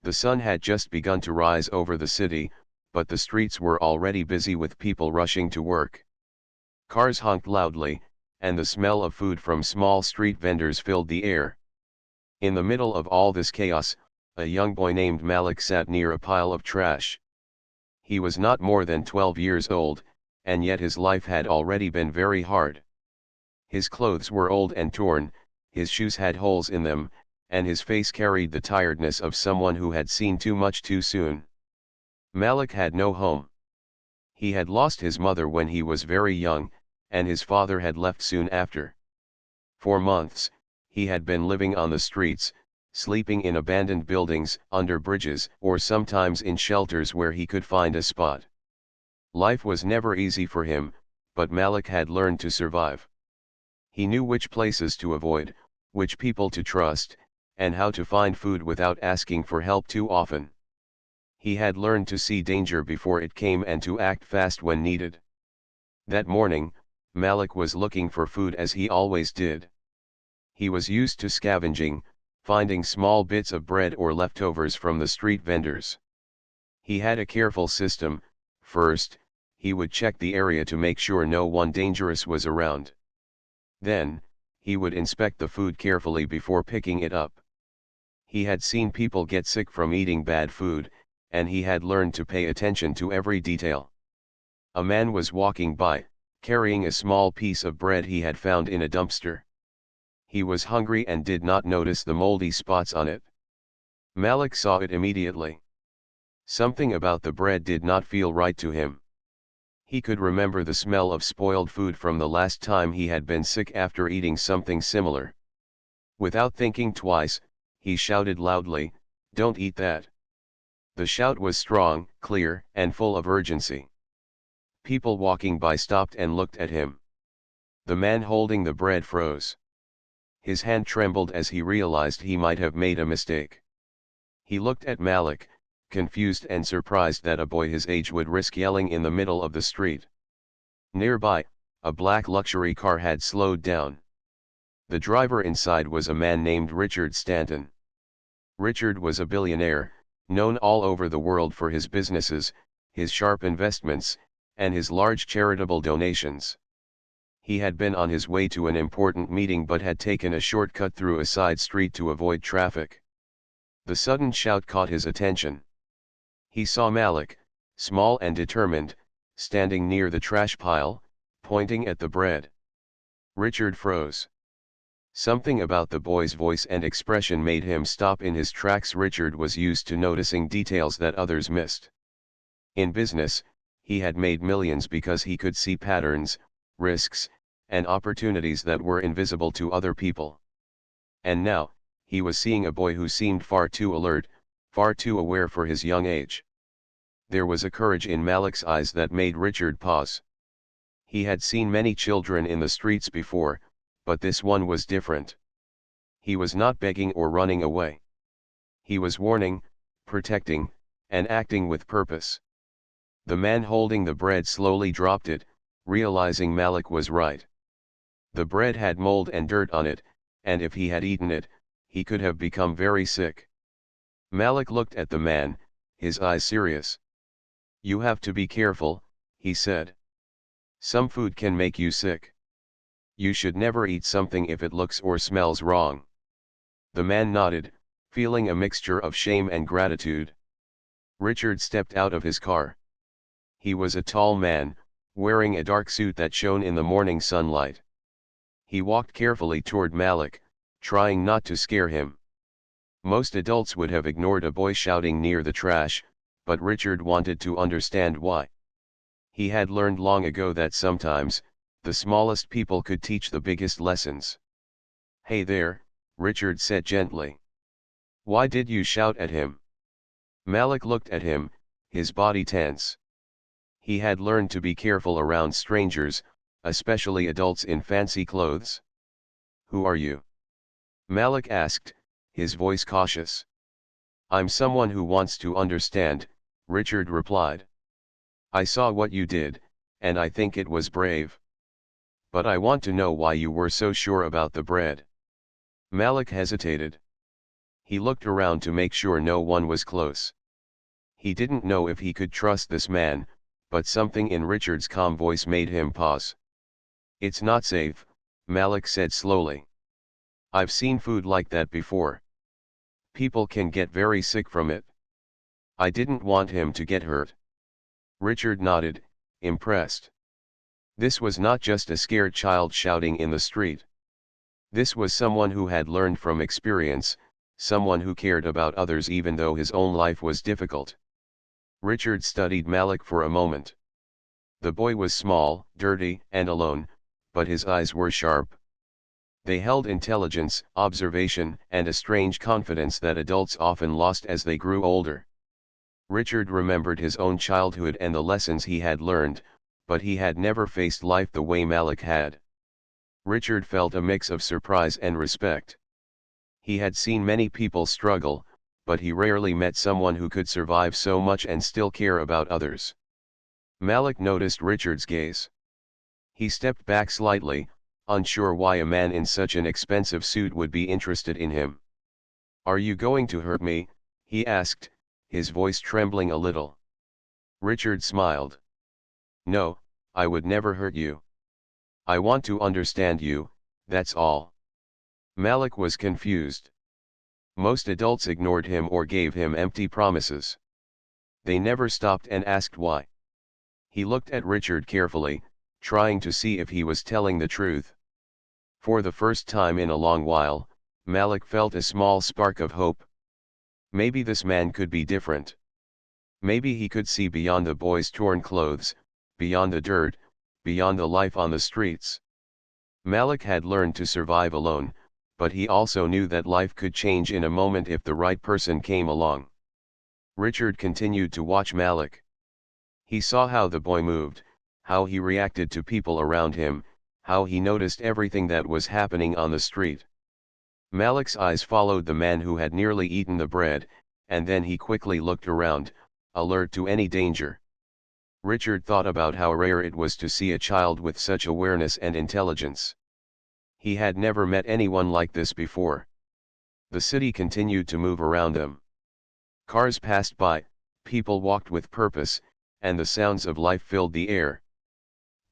The sun had just begun to rise over the city, but the streets were already busy with people rushing to work. Cars honked loudly, and the smell of food from small street vendors filled the air. In the middle of all this chaos, a young boy named Malik sat near a pile of trash. He was not more than 12 years old, and yet his life had already been very hard. His clothes were old and torn, his shoes had holes in them, and his face carried the tiredness of someone who had seen too much too soon. Malik had no home. He had lost his mother when he was very young, and his father had left soon after. For months, he had been living on the streets, sleeping in abandoned buildings, under bridges, or sometimes in shelters where he could find a spot. Life was never easy for him, but Malik had learned to survive. He knew which places to avoid, which people to trust, and how to find food without asking for help too often. He had learned to see danger before it came and to act fast when needed. That morning, Malik was looking for food as he always did. He was used to scavenging, finding small bits of bread or leftovers from the street vendors. He had a careful system. First, he would check the area to make sure no one dangerous was around. Then, he would inspect the food carefully before picking it up. He had seen people get sick from eating bad food, and he had learned to pay attention to every detail. A man was walking by, carrying a small piece of bread he had found in a dumpster. He was hungry and did not notice the moldy spots on it. Malik saw it immediately. Something about the bread did not feel right to him. He could remember the smell of spoiled food from the last time he had been sick after eating something similar. Without thinking twice, he shouted loudly, "Don't eat that." The shout was strong, clear, and full of urgency. People walking by stopped and looked at him. The man holding the bread froze. His hand trembled as he realized he might have made a mistake. He looked at Malik, confused and surprised that a boy his age would risk yelling in the middle of the street. Nearby, a black luxury car had slowed down. The driver inside was a man named Richard Stanton. Richard was a billionaire, known all over the world for his businesses, his sharp investments, and his large charitable donations. He had been on his way to an important meeting but had taken a shortcut through a side street to avoid traffic. The sudden shout caught his attention. He saw Malik, small and determined, standing near the trash pile, pointing at the bread. Richard froze. Something about the boy's voice and expression made him stop in his tracks. Richard was used to noticing details that others missed. In business, he had made millions because he could see patterns, risks, and opportunities that were invisible to other people. And now, he was seeing a boy who seemed far too alert, far too aware for his young age. There was a courage in Malik's eyes that made Richard pause. He had seen many children in the streets before, but this one was different. He was not begging or running away. He was warning, protecting, and acting with purpose. The man holding the bread slowly dropped it, realizing Malik was right. The bread had mold and dirt on it, and if he had eaten it, he could have become very sick. Malik looked at the man, his eyes serious. "You have to be careful," he said. "Some food can make you sick. You should never eat something if it looks or smells wrong." The man nodded, feeling a mixture of shame and gratitude. Richard stepped out of his car. He was a tall man, wearing a dark suit that shone in the morning sunlight. He walked carefully toward Malik, trying not to scare him. Most adults would have ignored a boy shouting near the trash, but Richard wanted to understand why. He had learned long ago that sometimes, the smallest people could teach the biggest lessons. "Hey there," Richard said gently. "Why did you shout at him?" Malik looked at him, his body tense. He had learned to be careful around strangers, especially adults in fancy clothes. "Who are you?" Malik asked, his voice cautious. "I'm someone who wants to understand," Richard replied. "I saw what you did, and I think it was brave. But I want to know why you were so sure about the bread." Malik hesitated. He looked around to make sure no one was close. He didn't know if he could trust this man, but something in Richard's calm voice made him pause. "It's not safe," Malik said slowly. "I've seen food like that before. People can get very sick from it. I didn't want him to get hurt." Richard nodded, impressed. This was not just a scared child shouting in the street. This was someone who had learned from experience, someone who cared about others even though his own life was difficult. Richard studied Malik for a moment. The boy was small, dirty, and alone, but his eyes were sharp. They held intelligence, observation, and a strange confidence that adults often lost as they grew older. Richard remembered his own childhood and the lessons he had learned, but he had never faced life the way Malik had. Richard felt a mix of surprise and respect. He had seen many people struggle, but he rarely met someone who could survive so much and still care about others. Malik noticed Richard's gaze. He stepped back slightly, unsure why a man in such an expensive suit would be interested in him. "Are you going to hurt me?" he asked, his voice trembling a little. Richard smiled. "No, I would never hurt you. I want to understand you, that's all." Malik was confused. Most adults ignored him or gave him empty promises. They never stopped and asked why. He looked at Richard carefully, trying to see if he was telling the truth. For the first time in a long while, Malik felt a small spark of hope. Maybe this man could be different. Maybe he could see beyond the boy's torn clothes, beyond the dirt, beyond the life on the streets. Malik had learned to survive alone, but he also knew that life could change in a moment if the right person came along. Richard continued to watch Malik. He saw how the boy moved, how he reacted to people around him, how he noticed everything that was happening on the street. Malik's eyes followed the man who had nearly eaten the bread, and then he quickly looked around, alert to any danger. Richard thought about how rare it was to see a child with such awareness and intelligence. He had never met anyone like this before. The city continued to move around them. Cars passed by, people walked with purpose, and the sounds of life filled the air.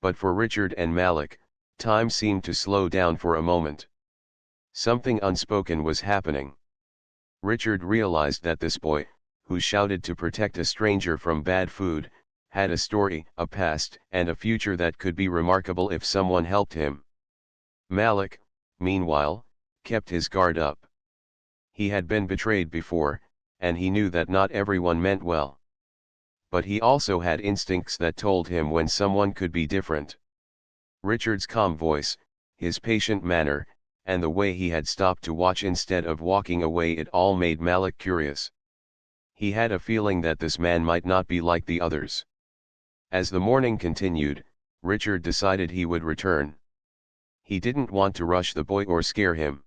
But for Richard and Malik, time seemed to slow down for a moment. Something unspoken was happening. Richard realized that this boy, who shouted to protect a stranger from bad food, had a story, a past, and a future that could be remarkable if someone helped him. Malik, meanwhile, kept his guard up. He had been betrayed before, and he knew that not everyone meant well. But he also had instincts that told him when someone could be different. Richard's calm voice, his patient manner, and the way he had stopped to watch instead of walking away, it all made Malik curious. He had a feeling that this man might not be like the others. As the morning continued, Richard decided he would return. He didn't want to rush the boy or scare him.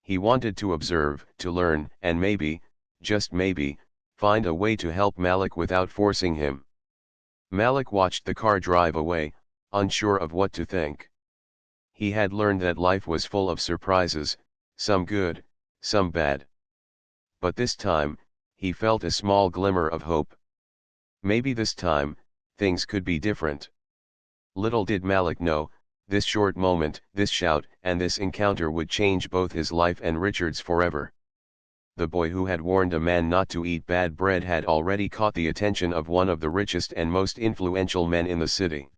He wanted to observe, to learn, and maybe, just maybe, find a way to help Malik without forcing him. Malik watched the car drive away, unsure of what to think. He had learned that life was full of surprises, some good, some bad. But this time, he felt a small glimmer of hope. Maybe this time, things could be different. Little did Malik know, this short moment, this shout, and this encounter would change both his life and Richard's forever. The boy who had warned a man not to eat bad bread had already caught the attention of one of the richest and most influential men in the city.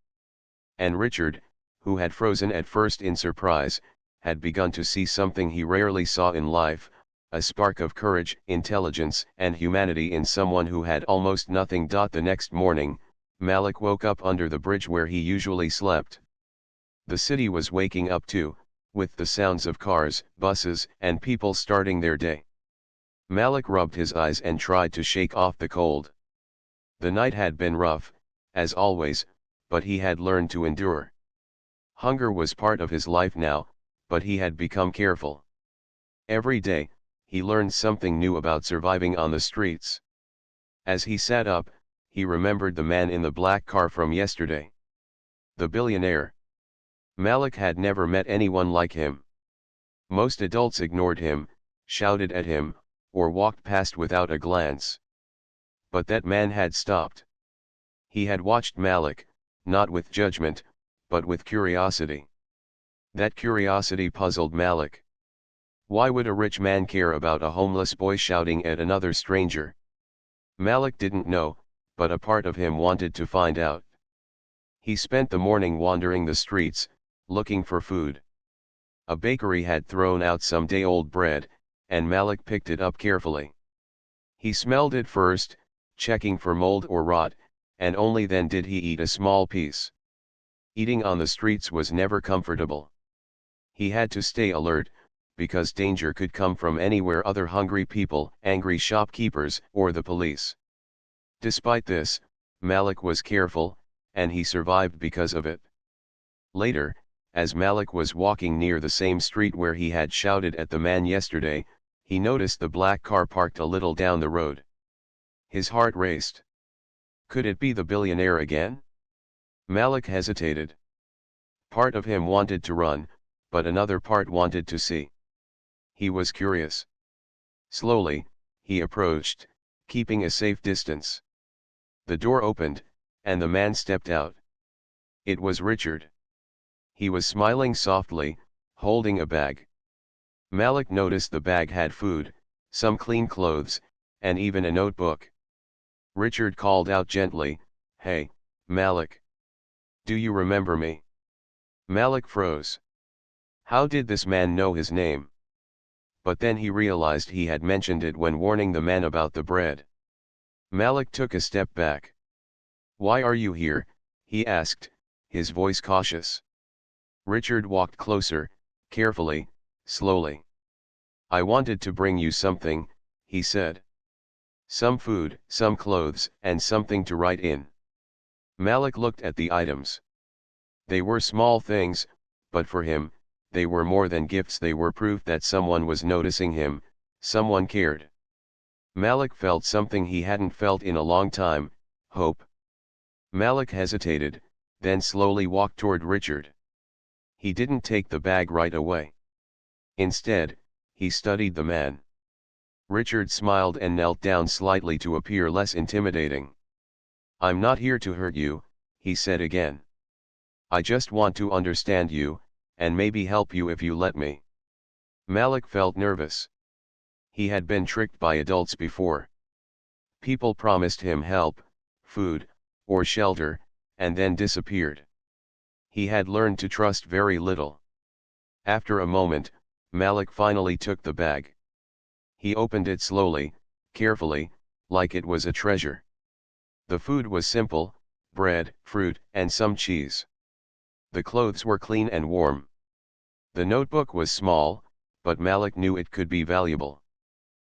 And Richard, who had frozen at first in surprise, had begun to see something he rarely saw in life, a spark of courage, intelligence, and humanity in someone who had almost nothing. The next morning, Malik woke up under the bridge where he usually slept. The city was waking up too, with the sounds of cars, buses, and people starting their day. Malik rubbed his eyes and tried to shake off the cold. The night had been rough, as always, but he had learned to endure. Hunger was part of his life now, but he had become careful. Every day, he learned something new about surviving on the streets. As he sat up, he remembered the man in the black car from yesterday. The billionaire. Malik had never met anyone like him. Most adults ignored him, shouted at him, or walked past without a glance. But that man had stopped. He had watched Malik, not with judgment, but with curiosity. That curiosity puzzled Malik. Why would a rich man care about a homeless boy shouting at another stranger? Malik didn't know, but a part of him wanted to find out. He spent the morning wandering the streets, looking for food. A bakery had thrown out some day-old bread, and Malik picked it up carefully. He smelled it first, checking for mold or rot, and only then did he eat a small piece. Eating on the streets was never comfortable. He had to stay alert, because danger could come from anywhere: other hungry people, angry shopkeepers, or the police. Despite this, Malik was careful, and he survived because of it. Later, as Malik was walking near the same street where he had shouted at the man yesterday, he noticed the black car parked a little down the road. His heart raced. Could it be the billionaire again? Malik hesitated. Part of him wanted to run, but another part wanted to see. He was curious. Slowly, he approached, keeping a safe distance. The door opened, and the man stepped out. It was Richard. He was smiling softly, holding a bag. Malik noticed the bag had food, some clean clothes, and even a notebook. Richard called out gently, "Hey, Malik. Do you remember me?" Malik froze. How did this man know his name? But then he realized he had mentioned it when warning the man about the bread. Malik took a step back. "Why are you here?" he asked, his voice cautious. Richard walked closer, carefully, slowly. "I wanted to bring you something," he said. "Some food, some clothes, and something to write in." Malik looked at the items. They were small things, but for him, they were more than gifts. They were proof that someone was noticing him, someone cared. Malik felt something he hadn't felt in a long time: hope. Malik hesitated, then slowly walked toward Richard. He didn't take the bag right away. Instead, he studied the man. Richard smiled and knelt down slightly to appear less intimidating. "I'm not here to hurt you," he said again. "I just want to understand you, and maybe help you if you let me." Malik felt nervous. He had been tricked by adults before. People promised him help, food, or shelter, and then disappeared. He had learned to trust very little. After a moment, Malik finally took the bag. He opened it slowly, carefully, like it was a treasure. The food was simple: bread, fruit, and some cheese. The clothes were clean and warm. The notebook was small, but Malik knew it could be valuable.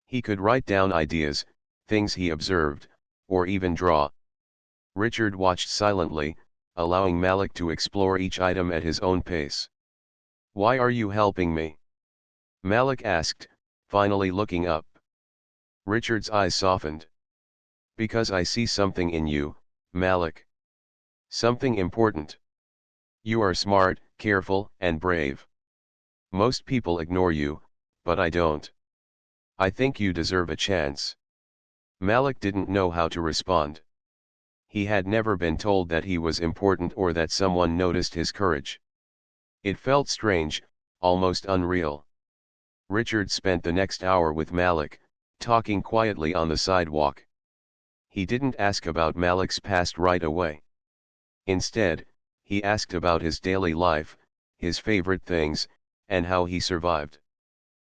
He could write down ideas, things he observed, or even draw. Richard watched silently, allowing Malik to explore each item at his own pace. "Why are you helping me?" Malik asked, finally looking up. Richard's eyes softened. "Because I see something in you, Malik. Something important. You are smart, careful, and brave. Most people ignore you, but I don't. I think you deserve a chance." Malik didn't know how to respond. He had never been told that he was important or that someone noticed his courage. It felt strange, almost unreal. Richard spent the next hour with Malik, talking quietly on the sidewalk. He didn't ask about Malik's past right away. Instead, he asked about his daily life, his favorite things, and how he survived.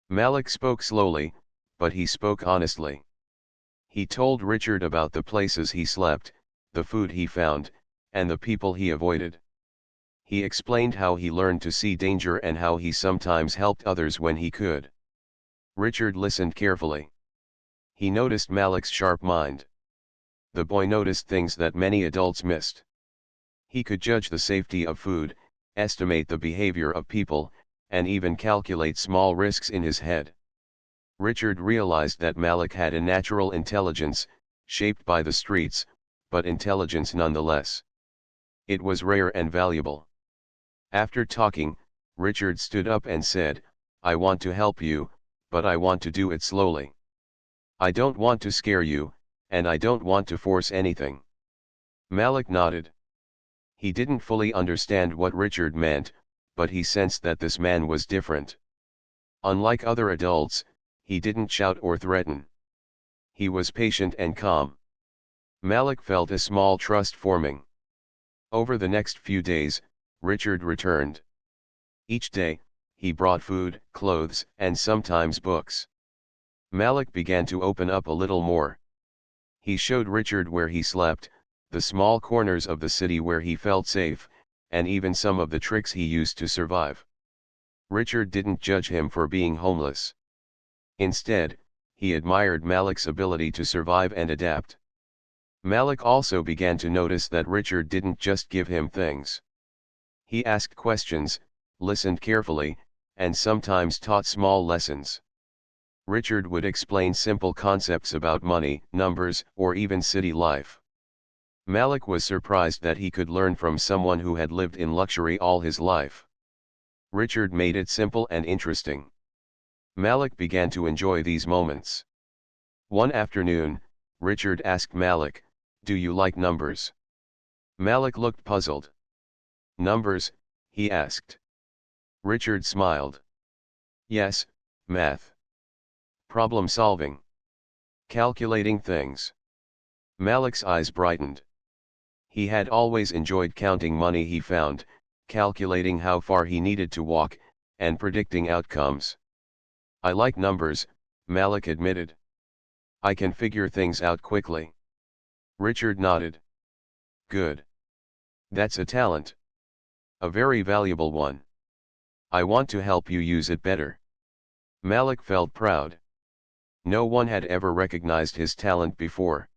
Malik spoke slowly, but he spoke honestly. He told Richard about the places he slept, the food he found, and the people he avoided. He explained how he learned to see danger and how he sometimes helped others when he could. Richard listened carefully. He noticed Malik's sharp mind. The boy noticed things that many adults missed. He could judge the safety of food, estimate the behavior of people, and even calculate small risks in his head. Richard realized that Malik had a natural intelligence, shaped by the streets, but intelligence nonetheless. It was rare and valuable. After talking, Richard stood up and said, "I want to help you, but I want to do it slowly. I don't want to scare you, and I don't want to force anything. Malik nodded. He didn't fully understand what Richard meant, but he sensed that this man was different. Unlike other adults, he didn't shout or threaten. He was patient and calm. Malik felt a small trust forming. Over the next few days, Richard returned. Each day, he brought food, clothes, and sometimes books. Malik began to open up a little more. He showed Richard where he slept, the small corners of the city where he felt safe, and even some of the tricks he used to survive. Richard didn't judge him for being homeless. Instead, he admired Malik's ability to survive and adapt. Malik also began to notice that Richard didn't just give him things. He asked questions, listened carefully, and sometimes taught small lessons. Richard would explain simple concepts about money, numbers, or even city life. Malik was surprised that he could learn from someone who had lived in luxury all his life. Richard made it simple and interesting. Malik began to enjoy these moments. One afternoon, Richard asked Malik, "Do you like numbers?" Malik looked puzzled. "Numbers?" he asked. Richard smiled. "Yes, math. Problem solving. Calculating things." Malik's eyes brightened. He had always enjoyed counting money he found, calculating how far he needed to walk, and predicting outcomes. "I like numbers," Malik admitted. "I can figure things out quickly." Richard nodded. "Good. That's a talent. A very valuable one. I want to help you use it better." Malik felt proud. No one had ever recognized his talent before.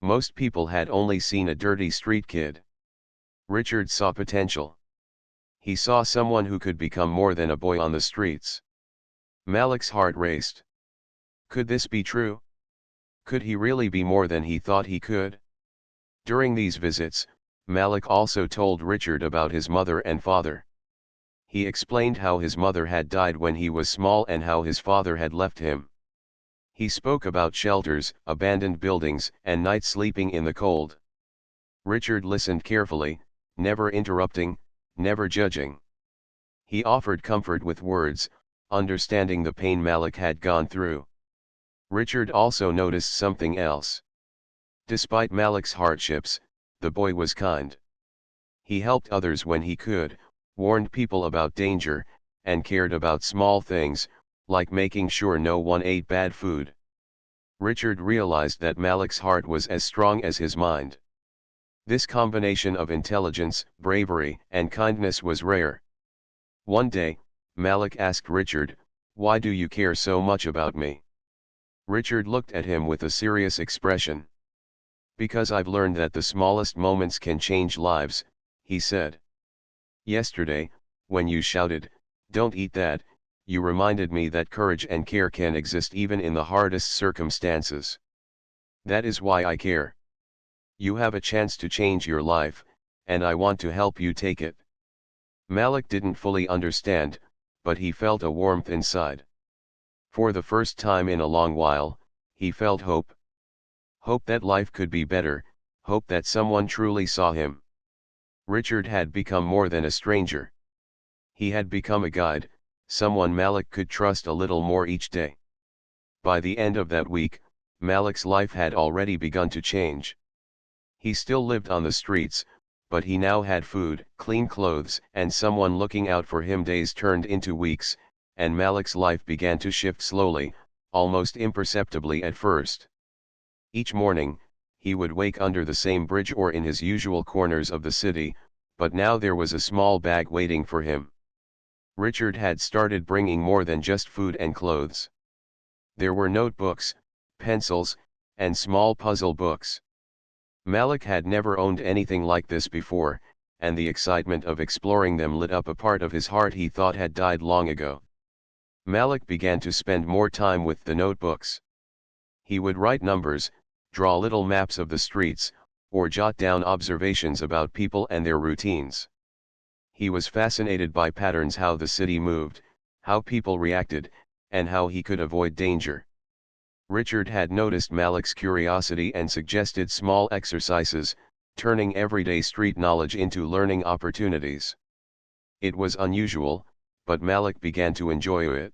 Most people had only seen a dirty street kid. Richard saw potential. He saw someone who could become more than a boy on the streets. Malik's heart raced. Could this be true? Could he really be more than he thought he could? During these visits, Malik also told Richard about his mother and father. He explained how his mother had died when he was small and how his father had left him. He spoke about shelters, abandoned buildings, and nights sleeping in the cold. Richard listened carefully, never interrupting, never judging. He offered comfort with words, understanding the pain Malik had gone through. Richard also noticed something else. Despite Malik's hardships, the boy was kind. He helped others when he could, warned people about danger, and cared about small things, like making sure no one ate bad food. Richard realized that Malik's heart was as strong as his mind. This combination of intelligence, bravery, and kindness was rare. One day, Malik asked Richard, "Why do you care so much about me?" Richard looked at him with a serious expression. "Because I've learned that the smallest moments can change lives," he said. "Yesterday, when you shouted, 'Don't eat that,' you reminded me that courage and care can exist even in the hardest circumstances. That is why I care. You have a chance to change your life, and I want to help you take it." Malik didn't fully understand, but he felt a warmth inside. For the first time in a long while, he felt hope. Hope that life could be better, hope that someone truly saw him. Richard had become more than a stranger. He had become a guide, someone Malik could trust a little more each day. By the end of that week, Malik's life had already begun to change. He still lived on the streets, but he now had food, clean clothes, and someone looking out for him. Days turned into weeks, and Malik's life began to shift slowly, almost imperceptibly at first. Each morning, he would wake under the same bridge or in his usual corners of the city, but now there was a small bag waiting for him. Richard had started bringing more than just food and clothes. There were notebooks, pencils, and small puzzle books. Malik had never owned anything like this before, and the excitement of exploring them lit up a part of his heart he thought had died long ago. Malik began to spend more time with the notebooks. He would write numbers, draw little maps of the streets, or jot down observations about people and their routines. He was fascinated by patterns, how the city moved, how people reacted, and how he could avoid danger. Richard had noticed Malik's curiosity and suggested small exercises, turning everyday street knowledge into learning opportunities. It was unusual, but Malik began to enjoy it.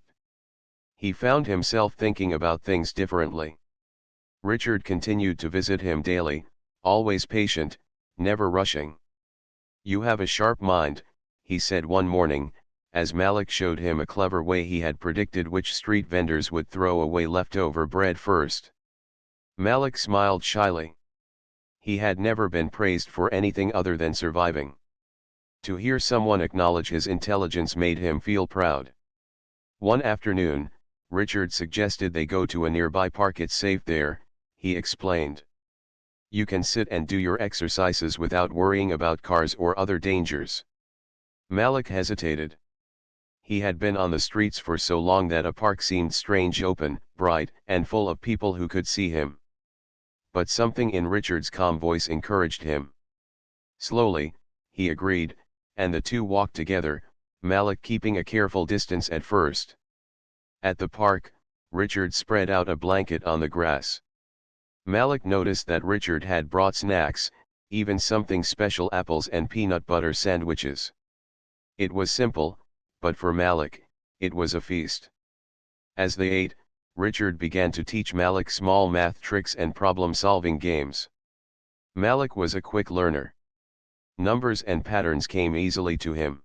He found himself thinking about things differently. Richard continued to visit him daily, always patient, never rushing. "You have a sharp mind," he said one morning, as Malik showed him a clever way he had predicted which street vendors would throw away leftover bread first. Malik smiled shyly. He had never been praised for anything other than surviving. To hear someone acknowledge his intelligence made him feel proud. One afternoon, Richard suggested they go to a nearby park. "It's safe there," he explained. "You can sit and do your exercises without worrying about cars or other dangers." Malik hesitated. He had been on the streets for so long that a park seemed strange, open, bright, and full of people who could see him. But something in Richard's calm voice encouraged him. Slowly, he agreed, and the two walked together, Malik keeping a careful distance at first. At the park, Richard spread out a blanket on the grass. Malik noticed that Richard had brought snacks, even something special: apples and peanut butter sandwiches. It was simple, but for Malik, it was a feast. As they ate, Richard began to teach Malik small math tricks and problem-solving games. Malik was a quick learner. Numbers and patterns came easily to him.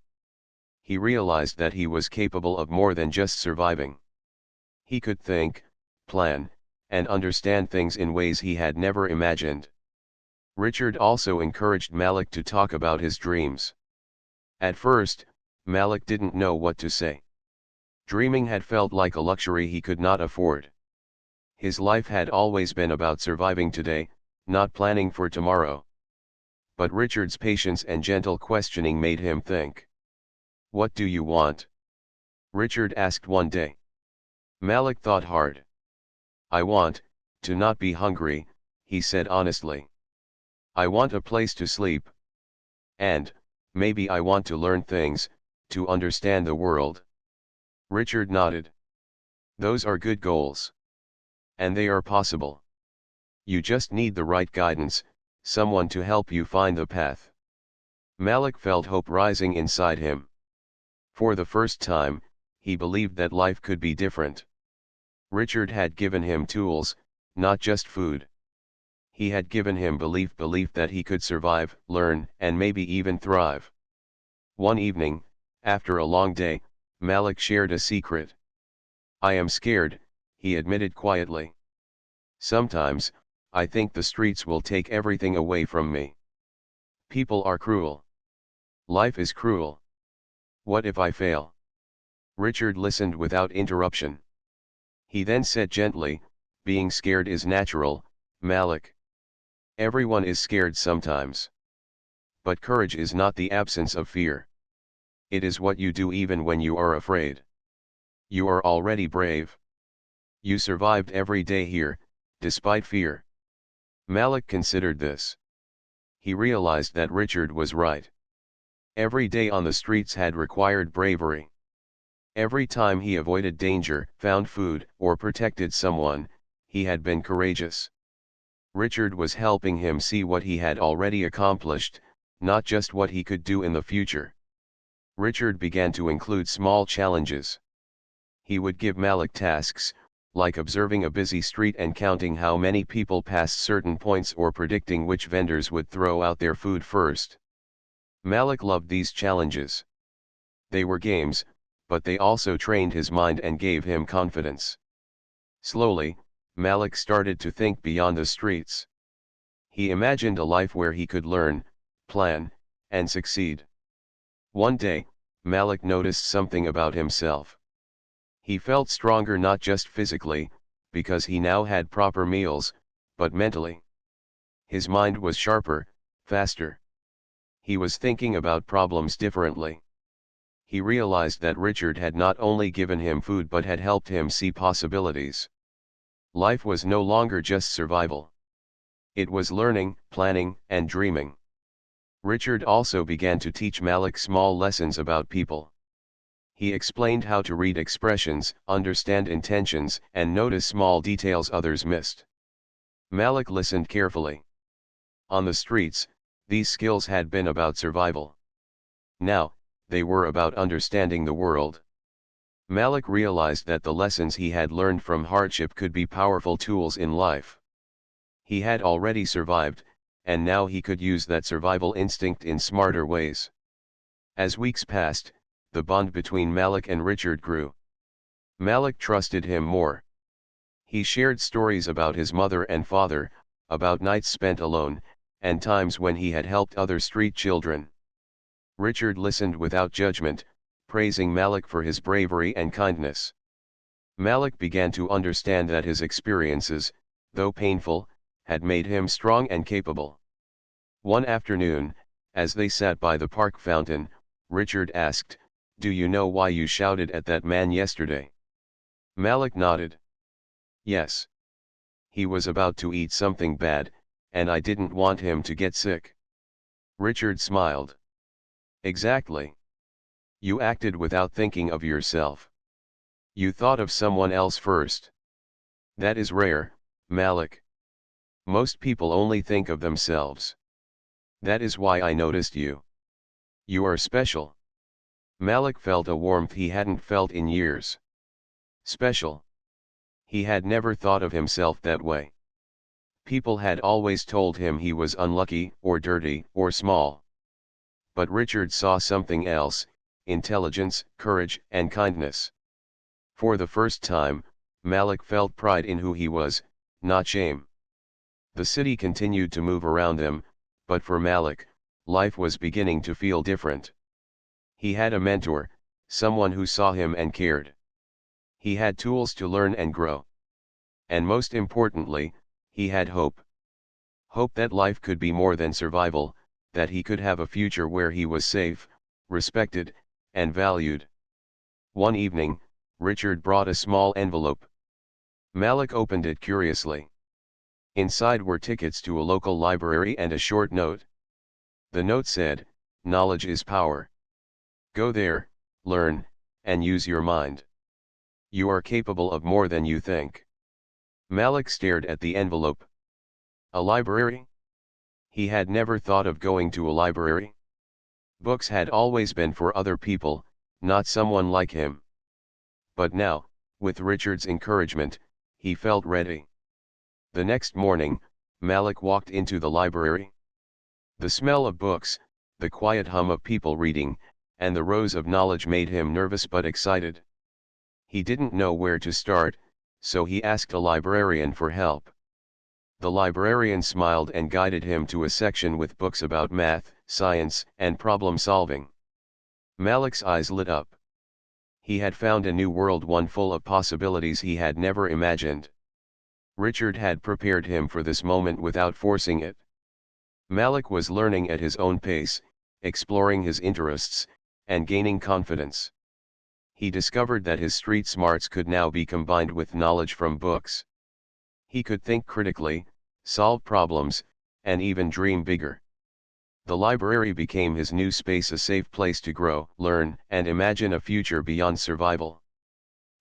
He realized that he was capable of more than just surviving. He could think, plan, and understand things in ways he had never imagined. Richard also encouraged Malik to talk about his dreams. At first, Malik didn't know what to say. Dreaming had felt like a luxury he could not afford. His life had always been about surviving today, not planning for tomorrow. But Richard's patience and gentle questioning made him think. "What do you want?" Richard asked one day. Malik thought hard. "I want to not be hungry," he said honestly. "I want a place to sleep. And maybe I want to learn things, to understand the world." Richard nodded. "Those are good goals. And they are possible. You just need the right guidance, someone to help you find the path." Malik felt hope rising inside him. For the first time, he believed that life could be different. Richard had given him tools, not just food. He had given him belief that he could survive, learn, and maybe even thrive. One evening, after a long day, Malik shared a secret. "I am scared," he admitted quietly. "Sometimes, I think the streets will take everything away from me. People are cruel. Life is cruel. What if I fail?" Richard listened without interruption. He then said gently, "Being scared is natural, Malik. Everyone is scared sometimes. But courage is not the absence of fear. It is what you do even when you are afraid. You are already brave. You survived every day here, despite fear." Malik considered this. He realized that Richard was right. Every day on the streets had required bravery. Every time he avoided danger, found food, or protected someone, he had been courageous. Richard was helping him see what he had already accomplished, not just what he could do in the future. Richard began to include small challenges. He would give Malik tasks, like observing a busy street and counting how many people passed certain points or predicting which vendors would throw out their food first. Malik loved these challenges. They were games, but they also trained his mind and gave him confidence. Slowly, Malik started to think beyond the streets. He imagined a life where he could learn, plan, and succeed. One day, Malik noticed something about himself. He felt stronger not just physically, because he now had proper meals, but mentally. His mind was sharper, faster. He was thinking about problems differently. He realized that Richard had not only given him food but had helped him see possibilities. Life was no longer just survival. It was learning, planning, and dreaming. Richard also began to teach Malik small lessons about people. He explained how to read expressions, understand intentions, and notice small details others missed. Malik listened carefully. On the streets, these skills had been about survival. Now, they were about understanding the world. Malik realized that the lessons he had learned from hardship could be powerful tools in life. He had already survived, and now he could use that survival instinct in smarter ways. As weeks passed, the bond between Malik and Richard grew. Malik trusted him more. He shared stories about his mother and father, about nights spent alone, and times when he had helped other street children. Richard listened without judgment, praising Malik for his bravery and kindness. Malik began to understand that his experiences, though painful, had made him strong and capable. One afternoon, as they sat by the park fountain, Richard asked, "Do you know why you shouted at that man yesterday?" Malik nodded. "Yes. He was about to eat something bad, and I didn't want him to get sick." Richard smiled. "Exactly. You acted without thinking of yourself. You thought of someone else first. That is rare, Malik. Most people only think of themselves. That is why I noticed you. You are special." Malik felt a warmth he hadn't felt in years. Special. He had never thought of himself that way. People had always told him he was unlucky, or dirty, or small. But Richard saw something else: intelligence, courage, and kindness. For the first time, Malik felt pride in who he was, not shame. The city continued to move around them, but for Malik, life was beginning to feel different. He had a mentor, someone who saw him and cared. He had tools to learn and grow. And most importantly, he had hope. Hope that life could be more than survival, that he could have a future where he was safe, respected, and valued. One evening, Richard brought a small envelope. Malik opened it curiously. Inside were tickets to a local library and a short note. The note said, "Knowledge is power. Go there, learn, and use your mind. You are capable of more than you think." Malik stared at the envelope. A library? He had never thought of going to a library. Books had always been for other people, not someone like him. But now, with Richard's encouragement, he felt ready. The next morning, Malik walked into the library. The smell of books, the quiet hum of people reading, and the rows of knowledge made him nervous but excited. He didn't know where to start, so he asked a librarian for help. The librarian smiled and guided him to a section with books about math, science, and problem solving. Malik's eyes lit up. He had found a new world, one full of possibilities he had never imagined. Richard had prepared him for this moment without forcing it. Malik was learning at his own pace, exploring his interests, and gaining confidence. He discovered that his street smarts could now be combined with knowledge from books. He could think critically, solve problems, and even dream bigger. The library became his new space, a safe place to grow, learn, and imagine a future beyond survival.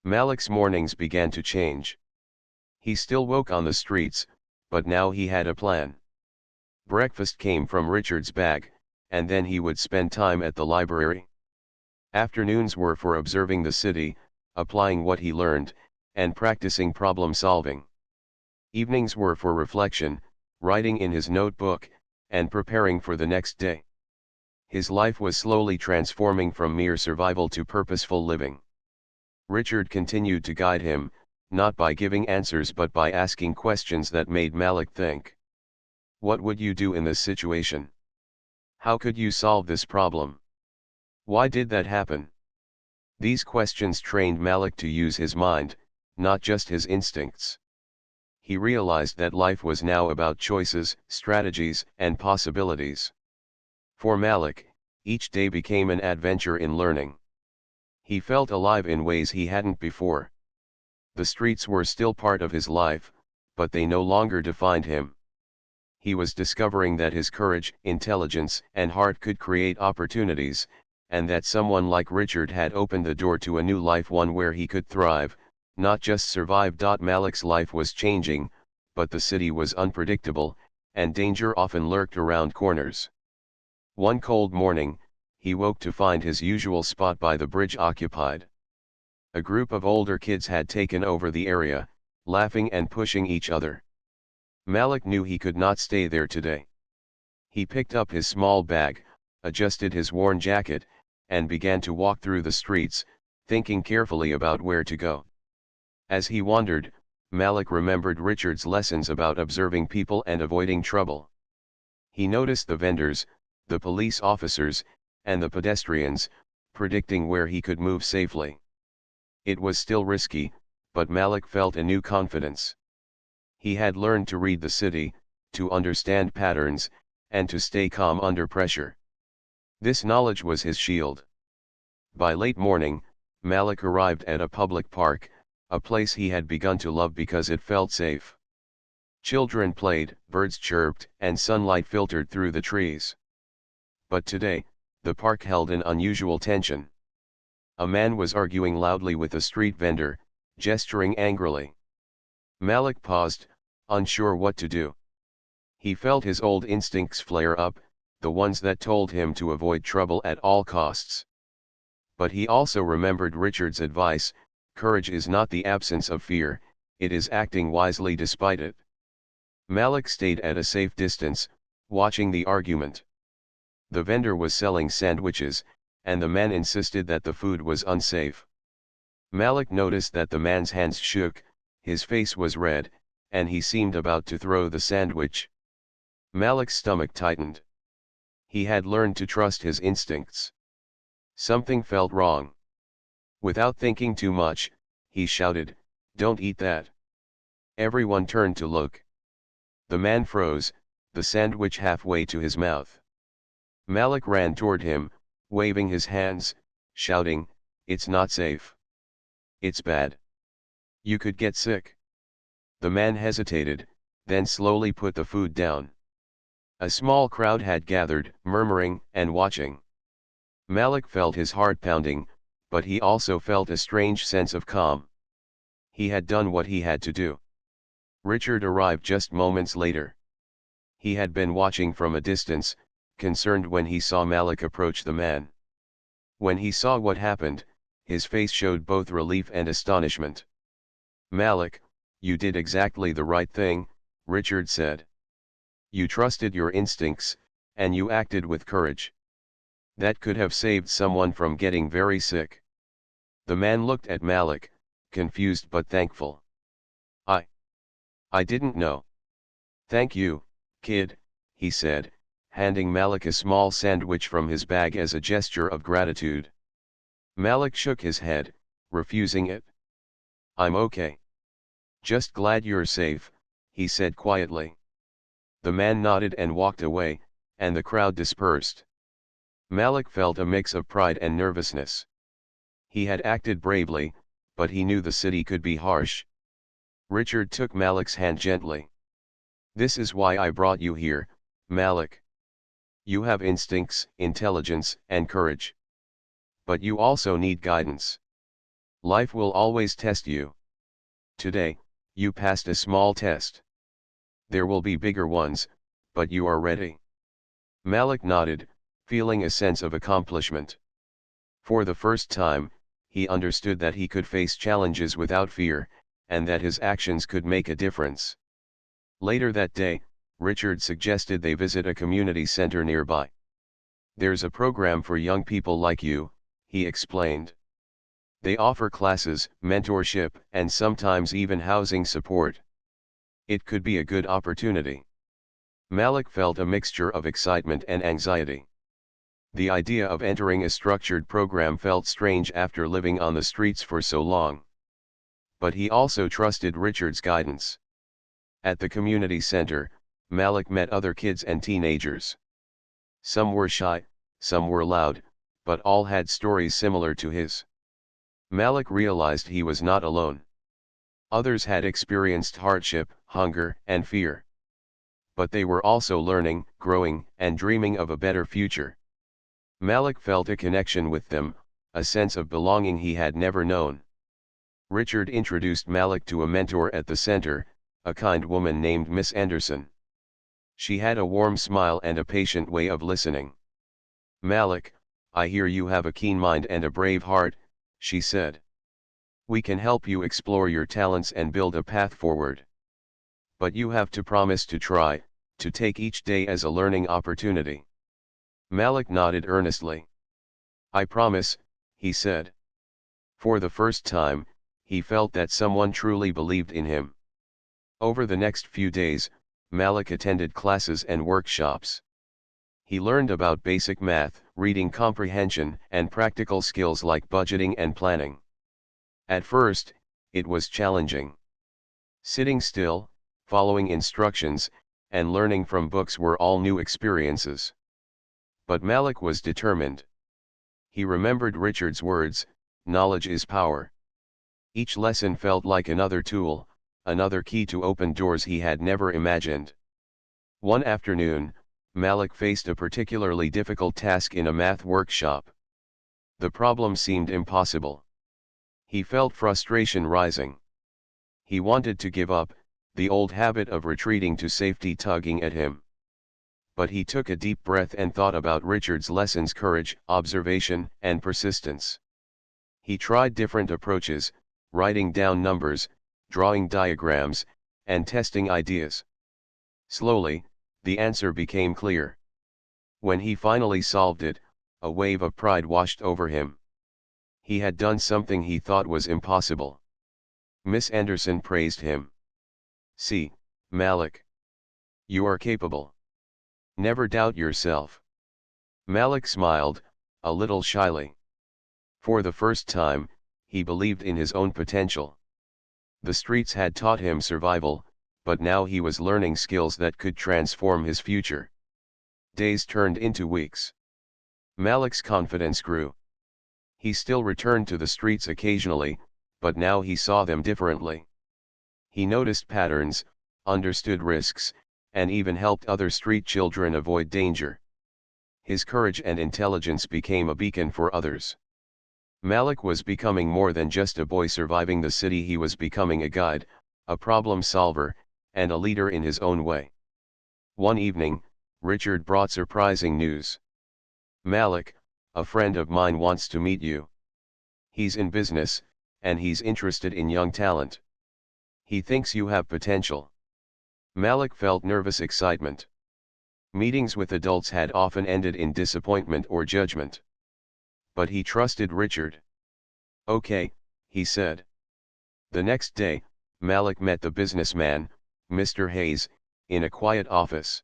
Malik's mornings began to change. He still woke on the streets, but now he had a plan. Breakfast came from Richard's bag, and then he would spend time at the library. Afternoons were for observing the city, applying what he learned, and practicing problem solving. Evenings were for reflection, writing in his notebook, and preparing for the next day. His life was slowly transforming from mere survival to purposeful living. Richard continued to guide him, not by giving answers but by asking questions that made Malik think. What would you do in this situation? How could you solve this problem? Why did that happen? These questions trained Malik to use his mind, not just his instincts. He realized that life was now about choices, strategies, and possibilities. For Malik, each day became an adventure in learning. He felt alive in ways he hadn't before. The streets were still part of his life, but they no longer defined him. He was discovering that his courage, intelligence, and heart could create opportunities, and that someone like Richard had opened the door to a new life, one where he could thrive, not just survive. Malik's life was changing, but the city was unpredictable, and danger often lurked around corners. One cold morning, he woke to find his usual spot by the bridge occupied. A group of older kids had taken over the area, laughing and pushing each other. Malik knew he could not stay there today. He picked up his small bag, adjusted his worn jacket, and began to walk through the streets, thinking carefully about where to go. As he wandered, Malik remembered Richard's lessons about observing people and avoiding trouble. He noticed the vendors, the police officers, and the pedestrians, predicting where he could move safely. It was still risky, but Malik felt a new confidence. He had learned to read the city, to understand patterns, and to stay calm under pressure. This knowledge was his shield. By late morning, Malik arrived at a public park, a place he had begun to love because it felt safe. Children played, birds chirped, and sunlight filtered through the trees. But today, the park held an unusual tension. A man was arguing loudly with a street vendor, gesturing angrily. Malik paused, unsure what to do. He felt his old instincts flare up, the ones that told him to avoid trouble at all costs. But he also remembered Richard's advice: courage is not the absence of fear, it is acting wisely despite it. Malik stayed at a safe distance, watching the argument. The vendor was selling sandwiches, and the man insisted that the food was unsafe. Malik noticed that the man's hands shook, his face was red, and he seemed about to throw the sandwich. Malik's stomach tightened. He had learned to trust his instincts. Something felt wrong. Without thinking too much, he shouted, "Don't eat that." Everyone turned to look. The man froze, the sandwich halfway to his mouth. Malik ran toward him, waving his hands, shouting, "It's not safe. It's bad. You could get sick." The man hesitated, then slowly put the food down. A small crowd had gathered, murmuring and watching. Malik felt his heart pounding, but he also felt a strange sense of calm. He had done what he had to do. Richard arrived just moments later. He had been watching from a distance, concerned when he saw Malik approach the man. When he saw what happened, his face showed both relief and astonishment. "Malik, you did exactly the right thing," Richard said. "You trusted your instincts, and you acted with courage. That could have saved someone from getting very sick." The man looked at Malik, confused but thankful. I didn't know." "Thank you, kid," he said, handing Malik a small sandwich from his bag as a gesture of gratitude. Malik shook his head, refusing it. "I'm okay. Just glad you're safe," he said quietly. The man nodded and walked away, and the crowd dispersed. Malik felt a mix of pride and nervousness. He had acted bravely, but he knew the city could be harsh. Richard took Malik's hand gently. "This is why I brought you here, Malik. You have instincts, intelligence, and courage. But you also need guidance. Life will always test you. Today, you passed a small test. There will be bigger ones, but you are ready." Malik nodded, feeling a sense of accomplishment. For the first time, he understood that he could face challenges without fear, and that his actions could make a difference. Later that day, Richard suggested they visit a community center nearby. "There's a program for young people like you," he explained. "They offer classes, mentorship, and sometimes even housing support. It could be a good opportunity." Malik felt a mixture of excitement and anxiety. The idea of entering a structured program felt strange after living on the streets for so long. But he also trusted Richard's guidance. At the community center, Malik met other kids and teenagers. Some were shy, some were loud, but all had stories similar to his. Malik realized he was not alone. Others had experienced hardship, hunger, and fear. But they were also learning, growing, and dreaming of a better future. Malik felt a connection with them, a sense of belonging he had never known. Richard introduced Malik to a mentor at the center, a kind woman named Miss Anderson. She had a warm smile and a patient way of listening. "Malik, I hear you have a keen mind and a brave heart," she said. "We can help you explore your talents and build a path forward. But you have to promise to try, to take each day as a learning opportunity." Malik nodded earnestly. "I promise," he said. For the first time, he felt that someone truly believed in him. Over the next few days, Malik attended classes and workshops. He learned about basic math, reading comprehension, and practical skills like budgeting and planning. At first, it was challenging. Sitting still, following instructions, and learning from books were all new experiences. But Malik was determined. He remembered Richard's words, "Knowledge is power." Each lesson felt like another tool, another key to open doors he had never imagined. One afternoon, Malik faced a particularly difficult task in a math workshop. The problem seemed impossible. He felt frustration rising. He wanted to give up, the old habit of retreating to safety tugging at him. But he took a deep breath and thought about Richard's lessons: courage, observation, and persistence. He tried different approaches, writing down numbers, drawing diagrams, and testing ideas. Slowly, the answer became clear. When he finally solved it, a wave of pride washed over him. He had done something he thought was impossible. Miss Anderson praised him. "See, Malik. You are capable. Never doubt yourself." Malik smiled, a little shyly. For the first time, he believed in his own potential. The streets had taught him survival, but now he was learning skills that could transform his future. Days turned into weeks. Malik's confidence grew. He still returned to the streets occasionally, but now he saw them differently. He noticed patterns, understood risks, and even helped other street children avoid danger. His courage and intelligence became a beacon for others. Malik was becoming more than just a boy surviving the city. He was becoming a guide, a problem solver, and a leader in his own way. One evening, Richard brought surprising news. "Malik, a friend of mine wants to meet you. He's in business, and he's interested in young talent. He thinks you have potential." Malik felt nervous excitement. Meetings with adults had often ended in disappointment or judgment. But he trusted Richard. "Okay," he said. The next day, Malik met the businessman, Mr. Hayes, in a quiet office.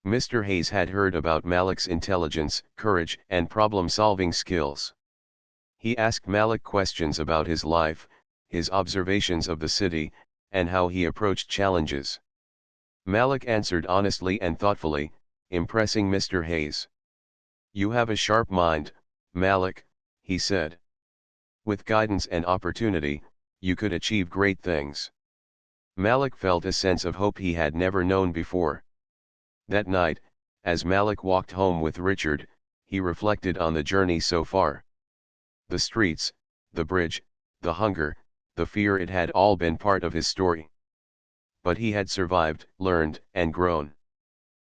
Mr. Hayes had heard about Malik's intelligence, courage, and problem-solving skills. He asked Malik questions about his life, his observations of the city, and how he approached challenges. Malik answered honestly and thoughtfully, impressing Mr. Hayes. "You have a sharp mind, Malik," he said. "With guidance and opportunity, you could achieve great things." Malik felt a sense of hope he had never known before. That night, as Malik walked home with Richard, he reflected on the journey so far. The streets, the bridge, the hunger, the fear, it had all been part of his story. But he had survived, learned, and grown.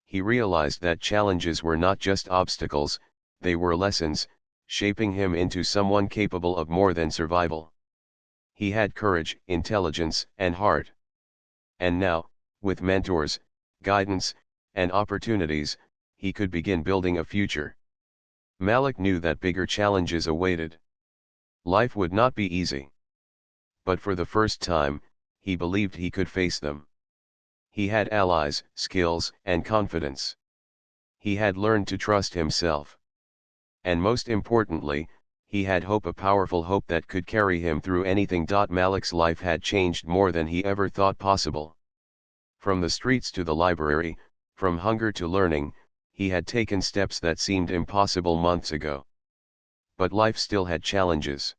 He realized that challenges were not just obstacles, they were lessons, shaping him into someone capable of more than survival. He had courage, intelligence, and heart. And now, with mentors, guidance, and opportunities, he could begin building a future. Malik knew that bigger challenges awaited. Life would not be easy. But for the first time, he believed he could face them. He had allies, skills, and confidence. He had learned to trust himself. And most importantly, he had hope, a powerful hope that could carry him through anything. Malik's life had changed more than he ever thought possible. From the streets to the library, from hunger to learning, he had taken steps that seemed impossible months ago. But life still had challenges.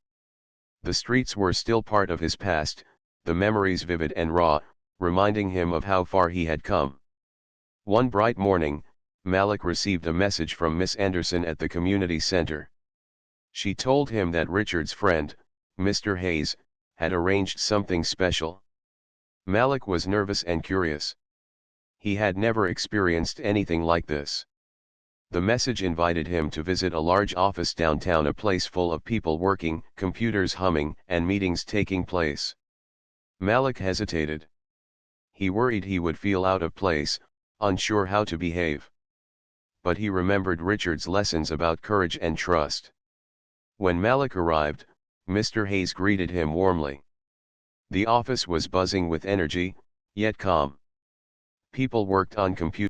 The streets were still part of his past, the memories vivid and raw, reminding him of how far he had come. One bright morning, Malik received a message from Miss Anderson at the community center. She told him that Richard's friend, Mr. Hayes, had arranged something special. Malik was nervous and curious. He had never experienced anything like this. The message invited him to visit a large office downtown, a place full of people working, computers humming, and meetings taking place. Malik hesitated. He worried he would feel out of place, unsure how to behave. But he remembered Richard's lessons about courage and trust. When Malik arrived, Mr. Hayes greeted him warmly. The office was buzzing with energy, yet calm. People worked on computers.